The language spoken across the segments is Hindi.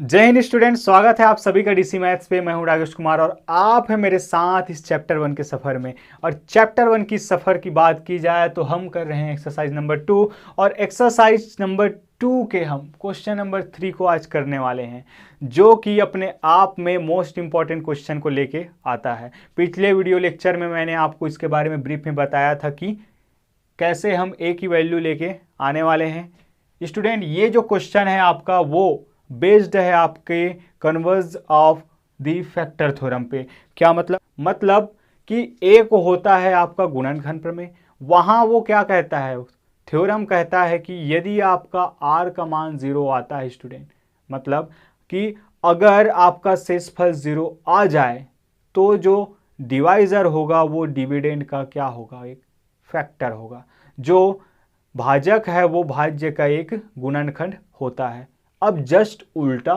जय हिंद स्टूडेंट, स्वागत है आप सभी का डीसी मैथ्स पे। मैं हूं राकेश कुमार और आप हैं मेरे साथ इस चैप्टर 1 के सफ़र में। और चैप्टर 1 की सफ़र की बात की जाए तो हम कर रहे हैं एक्सरसाइज नंबर 2 और एक्सरसाइज नंबर 2 के हम क्वेश्चन नंबर 3 को आज करने वाले हैं, जो कि अपने आप में मोस्ट इंपॉर्टेंट क्वेश्चन को लेके आता है। पिछले वीडियो लेक्चर में मैंने आपको इसके बारे में ब्रीफ में बताया था कि कैसे हम ए की वैल्यू लेके आने वाले हैं। स्टूडेंट, ये जो क्वेश्चन है आपका वो बेस्ड है आपके converge of the factor theorem पे। क्या मतलब कि ए को होता है आपका गुणनखंड प्रमेय। वहां वो क्या कहता है, थ्योरम कहता है कि यदि आपका आर का मान 0 आता है स्टूडेंट, मतलब कि अगर आपका शेषफल 0 आ जाए तो जो डिवाइजर होगा वो डिविडेंड का क्या होगा, एक फैक्टर होगा। जो भाजक है वो भाज्य का एक गुणनखंड होता है। अब जस्ट उल्टा,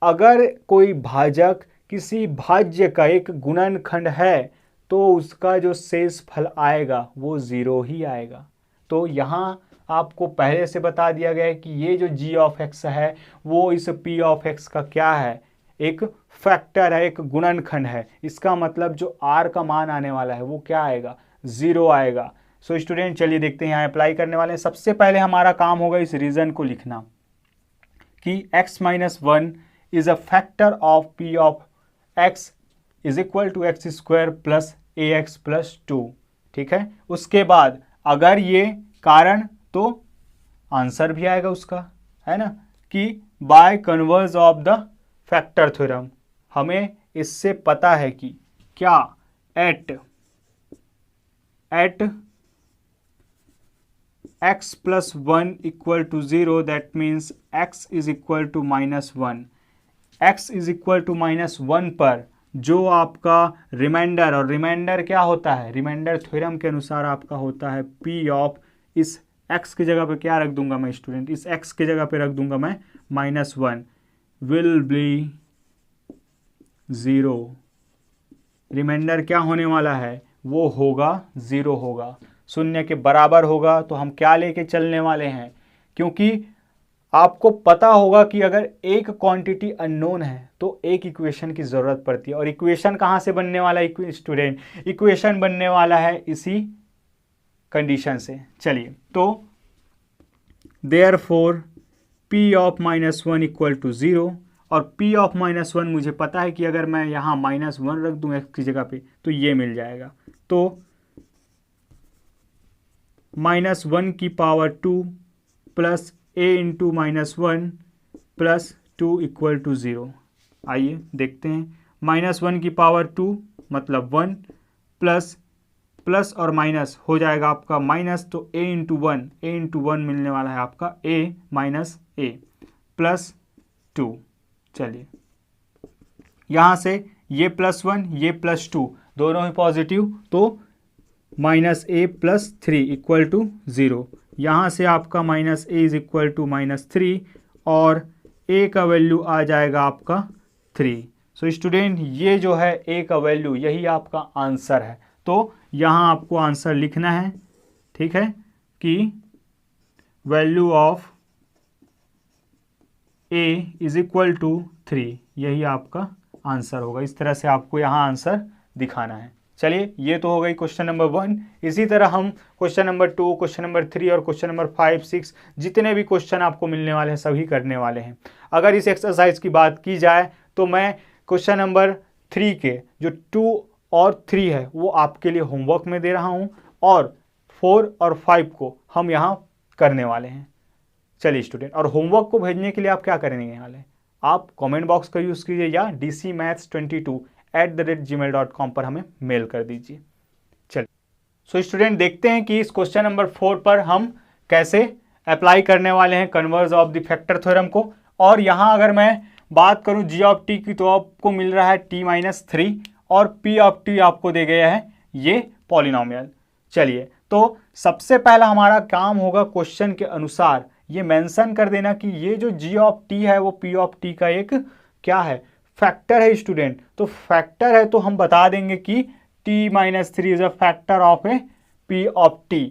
अगर कोई भाजक किसी भाज्य का एक गुणनखंड है तो उसका जो शेषफल आएगा वो 0 ही आएगा। तो यहाँ आपको पहले से बता दिया गया है कि ये जो g ऑफ x है वो इस p ऑफ x का क्या है, एक फैक्टर है, एक गुणनखंड है। इसका मतलब जो r का मान आने वाला है वो क्या आएगा, 0 आएगा। सो स्टूडेंट, चलिए देखते हैं यहाँ अप्लाई करने वाले हैं। सबसे पहले हमारा काम होगा इस रीजन को लिखना कि x minus 1 is a factor of p of x is equal to x square plus a x plus 2। ठीक है, उसके बाद अगर ये कारण तो आंसर भी आएगा उसका, है ना, कि by converse of the factor theorem. हमें इससे पता है कि क्या at x plus 1 equal to 0, that means x is equal to minus 1। x is equal to minus 1 पर जो आपका रिमाइंडर, और रिमाइंडर क्या होता है, रिमाइंडर थ्योरम के अनुसार आपका होता है p ऑफ, इस x की जगह पे क्या रख दूंगा मैं स्टूडेंट, इस x की जगह पे रख दूंगा मैं -1 विल बी 0। रिमाइंडर क्या होने वाला है, वो होगा 0 होगा, शून्य के बराबर होगा। तो हम क्या लेके चलने वाले हैं, क्योंकि आपको पता होगा कि अगर एक क्वांटिटी अननोन है तो एक इक्वेशन की ज़रूरत पड़ती है। और इक्वेशन कहाँ से बनने वाला है स्टूडेंट, इक्वेशन बनने वाला है इसी कंडीशन से। चलिए, तो therefore p of -1 equal to 0, और p ऑफ -1 मुझे पता है कि अगर मैं यहाँ -1 रख दूँ x की जगह पे तो ये मिल जाएगा। तो -1 की power 2 plus a into -1 plus 2 equal to 0। आइए देखते हैं, -1 की पावर 2 मतलब 1 प्लस और माइनस हो जाएगा आपका माइनस, तो a इंटू 1 मिलने वाला है आपका a माइनस a प्लस 2। चलिए, यहाँ से ये +1 ये +2 दोनों ही पॉजिटिव, तो -a प्लस 3 इक्वल टू 0। यहाँ से आपका -a इज इक्वल टू -3 और a का वैल्यू आ जाएगा आपका 3। सो स्टूडेंट, ये जो है a का वैल्यू यही आपका आंसर है। तो यहाँ आपको आंसर लिखना है, ठीक है, कि value of a is equal to 3, यही आपका आंसर होगा। इस तरह से आपको यहाँ आंसर दिखाना है। चलिए, ये तो हो गई क्वेश्चन नंबर 1। इसी तरह हम क्वेश्चन नंबर 2, क्वेश्चन नंबर 3 और क्वेश्चन नंबर 5, 6 जितने भी क्वेश्चन आपको मिलने वाले हैं सभी करने वाले हैं। अगर इस एक्सरसाइज की बात की जाए तो मैं क्वेश्चन नंबर 3 के जो 2 और 3 है वो आपके लिए होमवर्क में दे रहा हूँ, और 4 और 5 को हम यहाँ करने वाले हैं। चलिए स्टूडेंट, और होमवर्क को भेजने के लिए आप क्या करेंगे वाले, आप कमेंट बॉक्स का यूज़ कीजिए या dcmaths22@gmail.com पर हमें मेल कर दीजिए। चलिए, सो स्टूडेंट देखते हैं कि इस क्वेश्चन नंबर 4 पर हम कैसे अप्लाई करने वाले हैं converge of the factor theorem को। और यहाँ अगर मैं बात करूँ g ऑफ t की तो आपको मिल रहा है t-3 और p ऑफ t आपको दे गया है ये पॉलिनोमियल। चलिए, तो सबसे पहला हमारा काम होगा क्वेश्चन के अनुसार ये मेंशन कर देना कि ये जो g ऑफ t है वो p ऑफ t का एक क्या है, फैक्टर है स्टूडेंट। तो फैक्टर है तो हम बता देंगे कि t-3 is a factor of A p of t।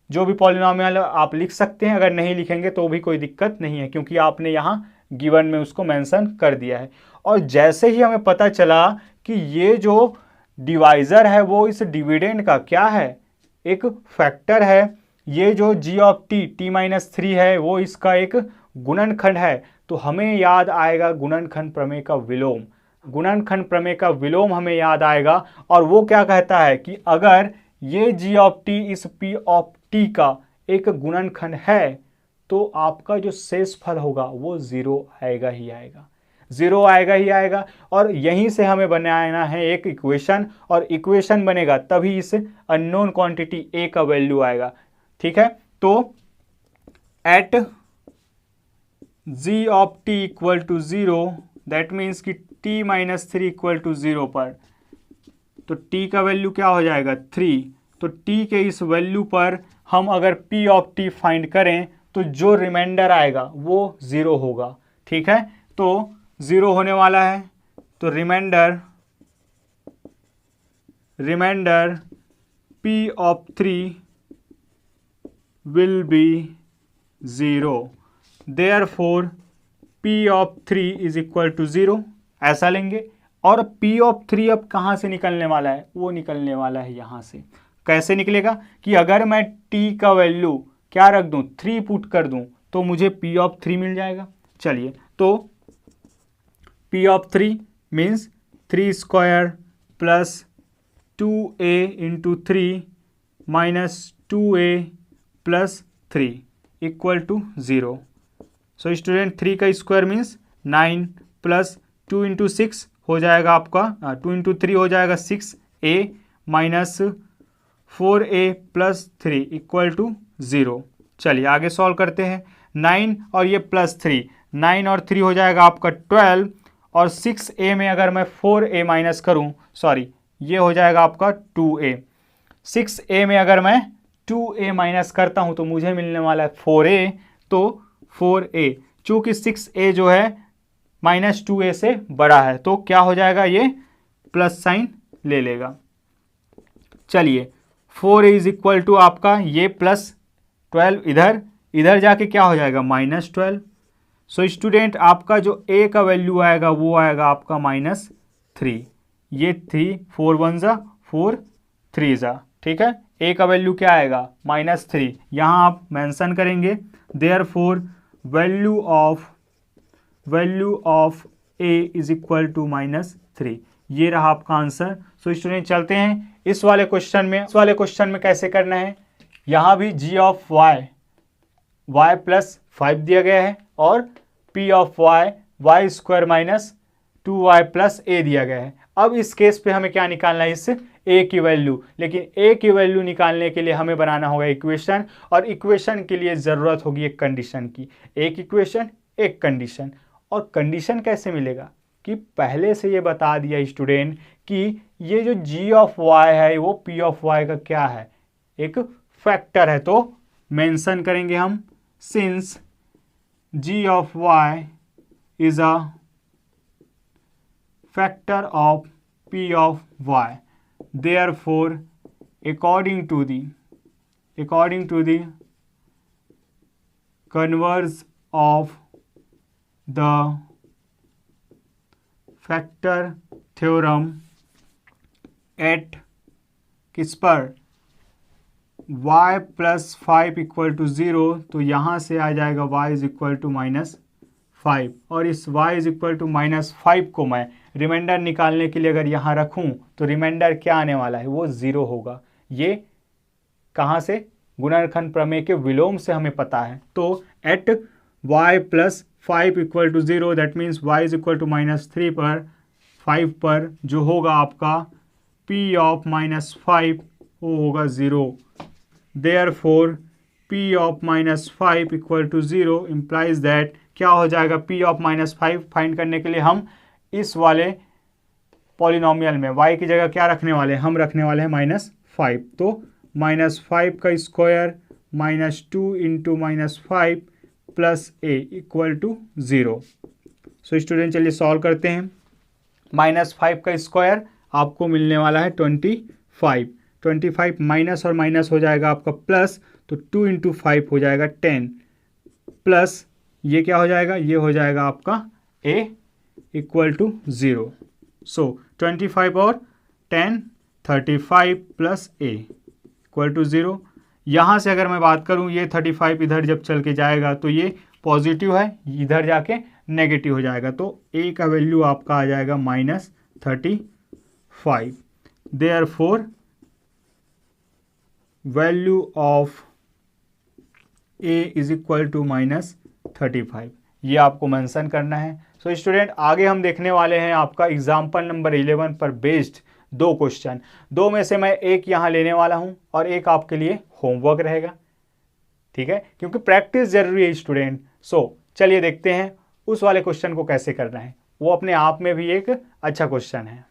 जो भी पॉलिनोमियल आप लिख सकते हैं, अगर नहीं लिखेंगे तो भी कोई दिक्कत नहीं है, क्योंकि आपने यहाँ गिवन में उसको मेंशन कर दिया है। और जैसे ही हमें पता चला कि ये जो डिवाइज़र है वो इस डिविडेंड का क्या है, एक फैक्टर है, ये जो g ऑफ t t-3 है वो इसका एक गुणनखंड है, तो हमें याद आएगा गुणनखंड प्रमेय का विलोम। गुणनखंड प्रमेय का विलोम हमें याद आएगा और वो क्या कहता है कि अगर ये g ऑफ t इस p ऑफ t का एक गुणनखंड है तो आपका जो शेषफल होगा वो जीरो आएगा ही आएगा, जीरो आएगा ही आएगा। और यहीं से हमें बनाना है एक इक्वेशन, और इक्वेशन बनेगा तभी इस अननोन क्वांटिटी a का वैल्यू आएगा। ठीक है, तो at g of t equal to 0 that means कि t-3 इक्वल टू 0 पर, तो t का वैल्यू क्या हो जाएगा 3। तो t के इस वैल्यू पर हम अगर p ऑफ t फाइंड करें तो जो रिमाइंडर आएगा वो 0 होगा। ठीक है, तो 0 होने वाला है, तो remainder p of 3 will be 0, therefore p of 3 is equal to 0, ऐसा लेंगे। और p ऑफ 3 अब कहाँ से निकलने वाला है, वो निकलने वाला है यहाँ से। कैसे निकलेगा कि अगर मैं t का वैल्यू क्या रख दूँ 3 पुट कर दूँ तो मुझे p ऑफ 3 मिल जाएगा। चलिए, तो p of 3 means 3 square plus 2a into 3 minus 2a plus 3 equal to 0। So student 3 का स्क्वायर मीन्स 9 प्लस 2 इंटू 6 हो जाएगा आपका 2 इंटू 3 हो जाएगा 6a minus 4a plus 3 equal to 0। चलिए आगे सॉल्व करते हैं। 9 और ये प्लस 3, 9 और 3 हो जाएगा आपका 12, और 6a में अगर मैं 4a माइनस करूँ, सॉरी ये हो जाएगा आपका 2a। 6a में अगर मैं 2a माइनस करता हूँ तो मुझे मिलने वाला है 4a, तो 4a चूँकि 6a जो है माइनस 2a से बड़ा है तो क्या हो जाएगा, ये प्लस साइन ले लेगा। चलिए 4a इज इक्वल टू आपका ये प्लस 12, इधर जाके क्या हो जाएगा -12। सो स्टूडेंट आपका जो a का वैल्यू आएगा वो आएगा आपका -3। ये 3 4 1 ज़ा 4 3 ज़ा, ठीक है। a का वैल्यू क्या आएगा -3, यहाँ आप मेंशन करेंगे। Therefore value of a is equal to -3, ये रहा आपका आंसर। सो स्टूडेंट चलते हैं इस वाले क्वेश्चन में कैसे करना है। यहाँ भी g ऑफ y प्लस 5 दिया गया है और p of y square minus 2y plus a दिया गया है। अब इस केस पे हमें क्या निकालना है, इस a की वैल्यू। लेकिन a की वैल्यू निकालने के लिए हमें बनाना होगा इक्वेशन, और इक्वेशन के लिए ज़रूरत होगी एक कंडीशन की। एक इक्वेशन एक कंडीशन, और कंडीशन कैसे मिलेगा कि पहले से ये बता दिया स्टूडेंट कि ये जो g ऑफ y है वो p ऑफ y का क्या है, एक फैक्टर है। तो मेंशन करेंगे हम, since g of y is a factor of p of y, therefore according to the converse of the factor theorem at किस पर y प्लस 5 इक्वल टू 0, तो यहाँ से आ जाएगा y इज इक्वल टू -5, और इस y इज इक्वल टू -5 को मैं रिमाइंडर निकालने के लिए अगर यहाँ रखूँ तो रिमाइंडर क्या आने वाला है, वो 0 होगा। ये कहाँ से, गुणनखंड प्रमेय के विलोम से हमें पता है। तो at y plus 5 equal to 0 that means y is equal to -3 पर 5 पर जो होगा आपका p ऑफ -5 वो होगा 0। Therefore p of -5 equal to 0 implies that क्या हो जाएगा, p ऑफ -5 फाइंड करने के लिए हम इस वाले पॉलिनोमियल में y की जगह क्या रखने वाले हैं, हम रखने वाले हैं -5। तो -5 का square -2 into -5 plus a equal to 0। So student चलिए सॉल्व करते हैं। -5 का स्क्वायर आपको मिलने वाला है 25 माइनस और माइनस हो जाएगा आपका प्लस, तो 2 इंटू 5 हो जाएगा 10 प्लस ये क्या हो जाएगा, ये हो जाएगा आपका a इक्वल टू 0। सो 25 और 10 35 प्लस a इक्वल टू 0। यहाँ से अगर मैं बात करूँ, ये 35 इधर जब चल के जाएगा तो ये पॉजिटिव है, इधर जाके नेगेटिव हो जाएगा, तो a का वैल्यू आपका आ जाएगा -35। Therefore value of a is equal to -35, ये आपको मेंशन करना है। सो स्टूडेंट, आगे हम देखने वाले हैं आपका एग्जाम्पल नंबर 11 पर बेस्ड 2 क्वेश्चन। 2 में से मैं एक यहाँ लेने वाला हूँ और एक आपके लिए होमवर्क रहेगा, ठीक है, क्योंकि प्रैक्टिस जरूरी है स्टूडेंट। सो चलिए देखते हैं उस वाले क्वेश्चन को कैसे करना है, वो अपने आप में भी एक अच्छा क्वेश्चन है।